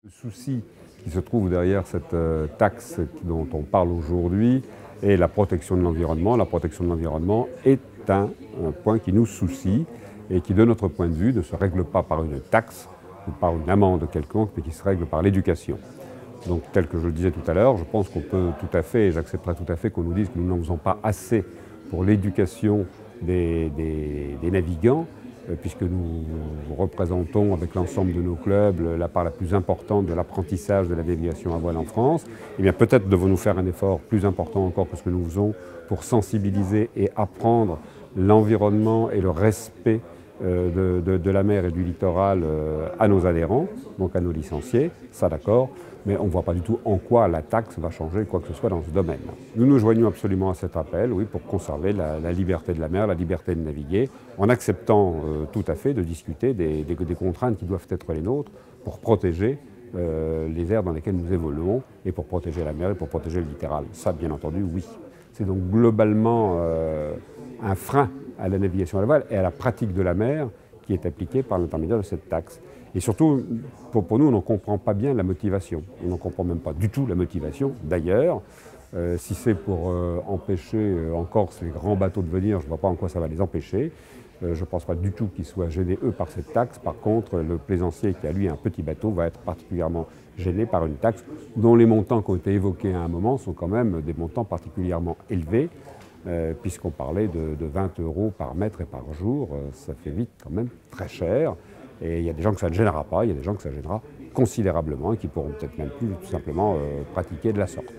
Le souci qui se trouve derrière cette taxe dont on parle aujourd'hui est la protection de l'environnement. La protection de l'environnement est un point qui nous soucie et qui, de notre point de vue, ne se règle pas par une taxe ou par une amende quelconque, mais qui se règle par l'éducation. Donc, tel que je le disais tout à l'heure, je pense qu'on peut tout à fait, et j'accepterai tout à fait qu'on nous dise que nous n'en faisons pas assez pour l'éducation des navigants, puisque nous représentons avec l'ensemble de nos clubs la part la plus importante de l'apprentissage de la navigation à voile en France. Eh bien, peut-être devons-nous faire un effort plus important encore que ce que nous faisons pour sensibiliser et apprendre l'environnement et le respect de la mer et du littoral à nos adhérents, donc à nos licenciés, ça d'accord, mais on ne voit pas du tout en quoi la taxe va changer quoi que ce soit dans ce domaine. Nous nous joignons absolument à cet appel, oui, pour conserver la liberté de la mer, la liberté de naviguer, en acceptant tout à fait de discuter des contraintes qui doivent être les nôtres pour protéger les aires dans lesquelles nous évoluons et pour protéger la mer et pour protéger le littoral. Ça, bien entendu, oui. C'est donc globalement un frein à la navigation à la voile et à la pratique de la mer qui est appliquée par l'intermédiaire de cette taxe. Et surtout, pour nous, on n'en comprend pas bien la motivation. On n'en comprend même pas du tout la motivation. D'ailleurs, si c'est pour empêcher en Corse les grands bateaux de venir, je ne vois pas en quoi ça va les empêcher. Je ne pense pas du tout qu'ils soient gênés, eux, par cette taxe. Par contre, le plaisancier qui a, lui, un petit bateau va être particulièrement gêné par une taxe dont les montants qui ont été évoqués à un moment sont quand même des montants particulièrement élevés, puisqu'on parlait de 20 € par mètre et par jour. Ça fait vite quand même très cher. Et il y a des gens que ça ne gênera pas, il y a des gens que ça gênera considérablement et qui pourront peut-être même plus tout simplement pratiquer de la sorte.